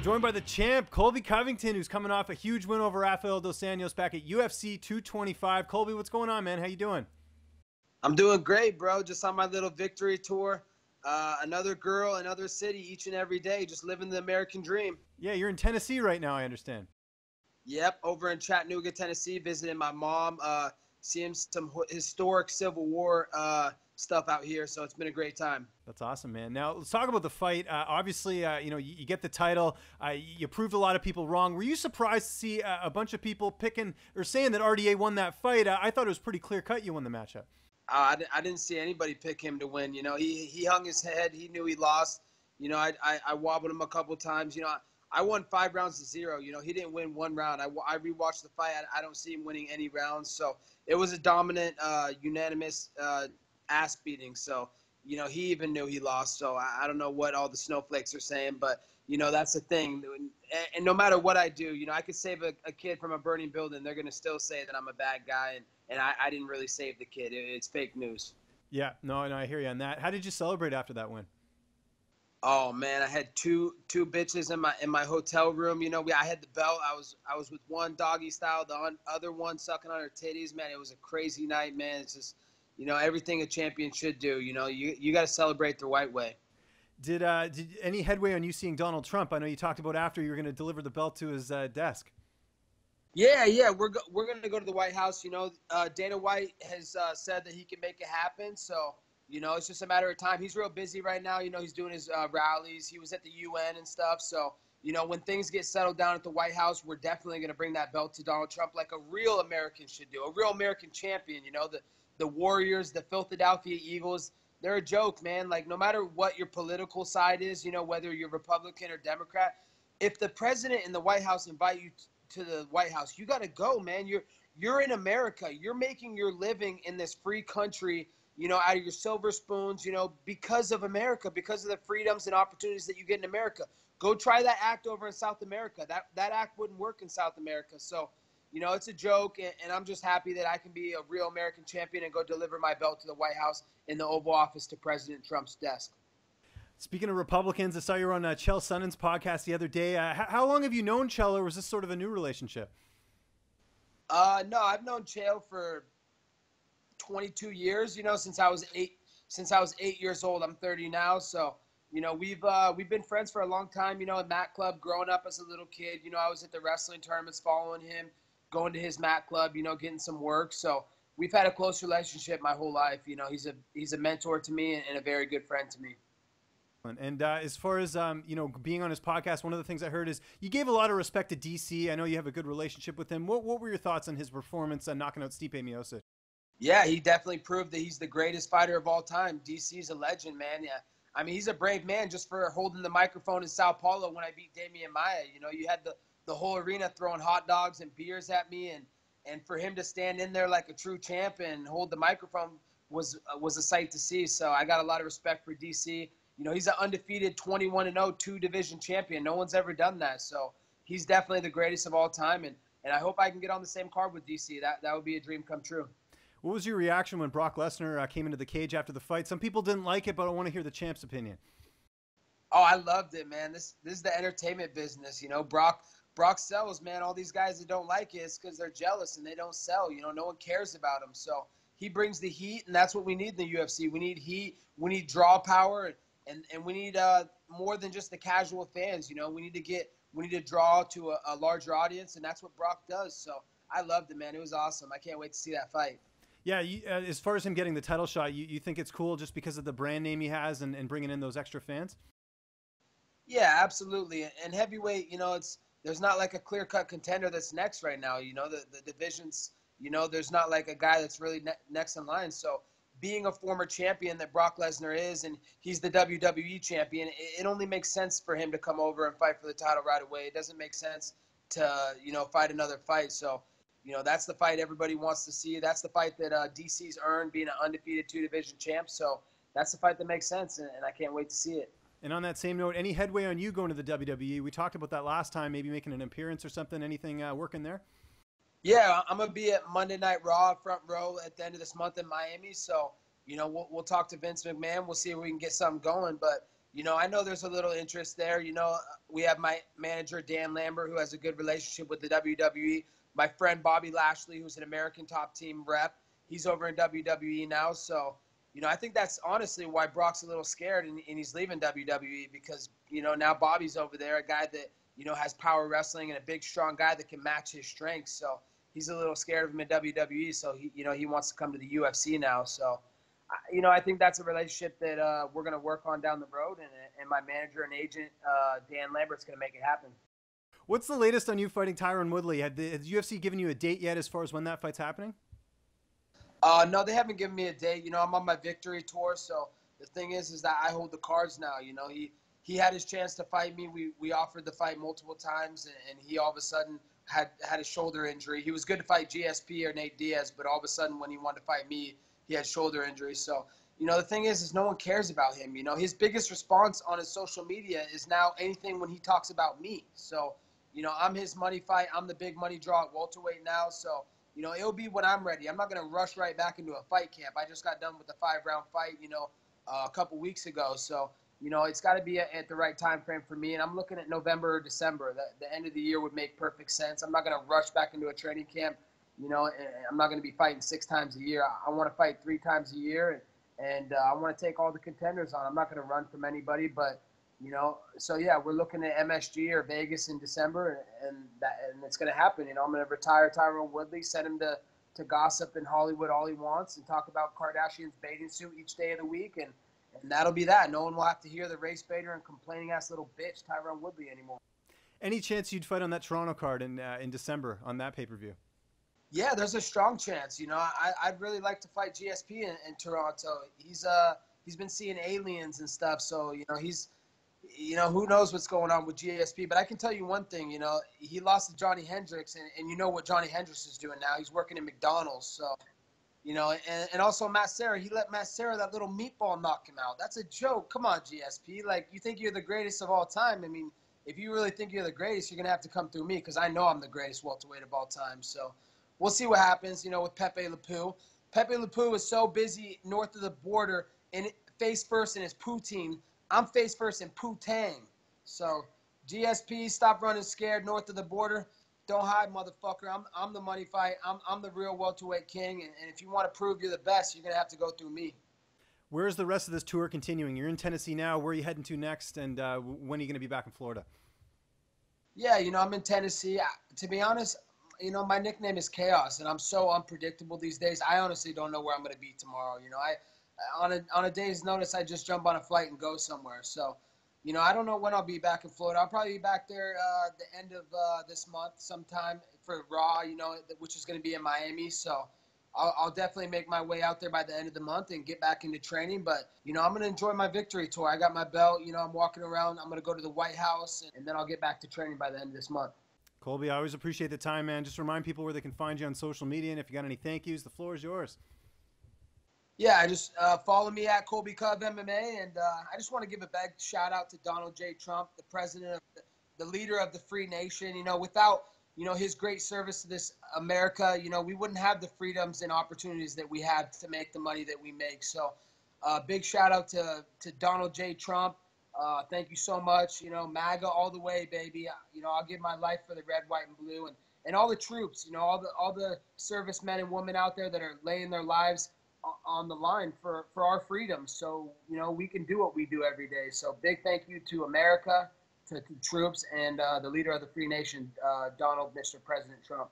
Joined by the champ, Colby Covington, who's coming off a huge win over Rafael Dos Anjos back at UFC 225. Colby, what's going on, man? How you doing? I'm doing great, bro. Just on my little victory tour. Another girl, another city, each and every day, just living the American dream. Yeah, you're in Tennessee right now, I understand. Yep, over in Chattanooga, Tennessee, visiting my mom, seeing some historic Civil War stuff out here. So it's been a great time. That's awesome, man. Now, let's talk about the fight. Obviously, you get the title. You proved a lot of people wrong. Were you surprised to see a bunch of people picking or saying that RDA won that fight? I thought it was pretty clear-cut you won the matchup. I didn't see anybody pick him to win. You know, he hung his head. He knew he lost. You know, I wobbled him a couple times. You know, I won 5 rounds to 0. You know, he didn't win 1 round. I rewatched the fight. I don't see him winning any rounds. So it was a dominant, unanimous ass beating. So, you know, he even knew he lost. So I don't know what all the snowflakes are saying, but, you know, that's the thing. And no matter what I do, you know, I could save a kid from a burning building. They're going to still say that I'm a bad guy, and I didn't really save the kid. It's fake news. Yeah, no, I hear you on that. How did you celebrate after that win? Oh man, I had two bitches in my hotel room. You know, I had the belt. I was with one doggy style, the other one sucking on her titties. Man, it was a crazy night, man. It's just, you know, everything a champion should do. You know, you got to celebrate the right way. Did any headway on you seeing Donald Trump? I know you talked about after you were going to deliver the belt to his desk. Yeah, we're going to go to the White House. You know, Dana White has said that he can make it happen. So, you know, it's just a matter of time. He's real busy right now. You know, he's doing his rallies. He was at the UN and stuff. So, you know, when things get settled down at the White House, we're definitely going to bring that belt to Donald Trump like a real American should do, a real American champion. You know, the Warriors, the Philadelphia Eagles, they're a joke, man. Like, no matter what your political side is, you know, whether you're Republican or Democrat, if the president and the White House invite you to the White House, you got to go, man. You're in America. You're making your living in this free country, you know, out of your silver spoons, you know, because of America, because of the freedoms and opportunities that you get in America. Go try that act over in South America. That act wouldn't work in South America. So, you know, it's a joke, and I'm just happy that I can be a real American champion and go deliver my belt to the White House in the Oval Office to President Trump's desk. Speaking of Republicans, I saw you were on Chael Sonnen's podcast the other day. How long have you known Chael, or was this sort of a new relationship? No, I've known Chael for 22 years, you know, since I was 8 years old. I'm 30 now. So, you know, we've been friends for a long time, you know, at Mat Club, growing up as a little kid. You know, I was at the wrestling tournaments following him, going to his Mat Club, you know, getting some work. So we've had a close relationship my whole life. You know, he's a mentor to me and a very good friend to me. And as far as, you know, being on his podcast, one of the things I heard is you gave a lot of respect to DC. I know you have a good relationship with him. What were your thoughts on his performance knocking out Stipe Miocic? Yeah, he definitely proved that he's the greatest fighter of all time. DC's a legend, man. Yeah, I mean, he's a brave man just for holding the microphone in Sao Paulo when I beat Damian Maia. You know, you had the whole arena throwing hot dogs and beers at me, and for him to stand in there like a true champ and hold the microphone was a sight to see. So I got a lot of respect for DC. You know, he's an undefeated 21-0 2-division champion. No one's ever done that. So he's definitely the greatest of all time, and I hope I can get on the same card with DC. That would be a dream come true. What was your reaction when Brock Lesnar came into the cage after the fight? Some people didn't like it, but I want to hear the champ's opinion. Oh, I loved it, man. This is the entertainment business. You know, Brock sells, man. All these guys that don't like it is because they're jealous and they don't sell. You know, no one cares about him. So he brings the heat, and that's what we need in the UFC. We need heat. We need draw power, and we need more than just the casual fans. You know, we need to draw to a larger audience, and that's what Brock does. So I loved it, man. It was awesome. I can't wait to see that fight. Yeah, as far as him getting the title shot, you think it's cool just because of the brand name he has and bringing in those extra fans? Yeah, absolutely. And heavyweight, you know, there's not like a clear-cut contender that's next right now. You know, the divisions, you know, there's not like a guy that's really next in line. So being a former champion that Brock Lesnar is, and he's the WWE champion, it only makes sense for him to come over and fight for the title right away. It doesn't make sense to, you know, fight another fight. So, you know, that's the fight everybody wants to see. That's the fight that DC's earned, being an undefeated 2-division champ. So that's the fight that makes sense, and I can't wait to see it. And on that same note, any headway on you going to the WWE? We talked about that last time, maybe making an appearance or something. Anything working there? Yeah, I'm going to be at Monday Night Raw, front row, at the end of this month in Miami. So, you know, we'll talk to Vince McMahon. We'll see if we can get something going. But, I know there's a little interest there. We have my manager, Dan Lambert, who has a good relationship with the WWE. My friend, Bobby Lashley, who's an American Top Team rep. He's over in WWE now. So, I think that's honestly why Brock's a little scared and he's leaving WWE because, now Bobby's over there, a guy that, has power wrestling and a big, strong guy that can match his strengths. So he's a little scared of him in WWE. So, he wants to come to the UFC now. So, I think that's a relationship that we're going to work on down the road, and my manager and agent, Dan Lambert's going to make it happen. What's the latest on you fighting Tyron Woodley? Has the UFC given you a date yet as far as when that fight's happening? No, they haven't given me a date. I'm on my victory tour, so the thing is that I hold the cards now. He had his chance to fight me. We offered the fight multiple times, and he all of a sudden had a shoulder injury. He was good to fight GSP or Nate Diaz, but all of a sudden when he wanted to fight me, he had shoulder injury. So, the thing is no one cares about him. His biggest response on his social media is now anything when he talks about me. So, I'm his money fight. I'm the big money draw at welterweight now. So, it'll be when I'm ready. I'm not going to rush right back into a fight camp. I just got done with the 5-round fight, a couple weeks ago. So, it's got to be at the right time frame for me. And I'm looking at November or December. The end of the year would make perfect sense. I'm not going to rush back into a training camp. I'm not going to be fighting 6 times a year. I want to fight 3 times a year, and I want to take all the contenders on. I'm not going to run from anybody, but so yeah, we're looking at MSG or Vegas in December, and it's going to happen. I'm going to retire Tyron Woodley, send him to gossip in Hollywood all he wants, and talk about Kardashian's bathing suit each day of the week, and that'll be that. No one will have to hear the race baiter and complaining ass little bitch Tyron Woodley anymore. Any chance you'd fight on that Toronto card in December on that pay-per-view? Yeah, there's a strong chance. I'd really like to fight GSP in Toronto. He's been seeing aliens and stuff, so he's who knows what's going on with GSP. But I can tell you one thing. He lost to Johnny Hendricks, and you know what Johnny Hendricks is doing now. He's working at McDonald's, so and also Matt Serra. He let Matt Serra, that little meatball, knock him out. That's a joke. Come on, GSP. Like, you think you're the greatest of all time? I mean, if you really think you're the greatest, you're gonna have to come through me because I know I'm the greatest welterweight of all time. So. We'll see what happens, with Pepe Le Pew. Pepe Le Pew is so busy north of the border and face first in his poutine. I'm face first in Poutang. So, GSP, stop running scared north of the border. Don't hide, motherfucker. I'm the money fight. I'm the real welterweight king. And if you want to prove you're the best, you're going to have to go through me. Where's the rest of this tour continuing? You're in Tennessee now. Where are you heading to next? And when are you going to be back in Florida? Yeah, I'm in Tennessee. To be honest, my nickname is Chaos, and I'm so unpredictable these days. I honestly don't know where I'm going to be tomorrow. On a day's notice, I just jump on a flight and go somewhere. So, I don't know when I'll be back in Florida. I'll probably be back there the end of this month sometime for Raw, which is going to be in Miami. So I'll definitely make my way out there by the end of the month and get back into training. But, I'm going to enjoy my victory tour. I got my belt. I'm walking around. I'm going to go to the White House, and then I'll get back to training by the end of this month. Colby, I always appreciate the time, man. Just remind people where they can find you on social media, and if you got any thank yous, the floor is yours. Yeah, I just follow me at Colby Cov MMA, and I just want to give a big shout out to Donald J. Trump, the president of the leader of the free nation. Without his great service to this America, we wouldn't have the freedoms and opportunities that we have to make the money that we make. So, big shout out to Donald J. Trump. Thank you so much. MAGA all the way, baby. I'll give my life for the red, white, and blue, and all the troops. All the servicemen and women out there that are laying their lives on the line for our freedom. So we can do what we do every day. So big thank you to America, to troops, and the leader of the free nation, Donald, Mr. President Trump.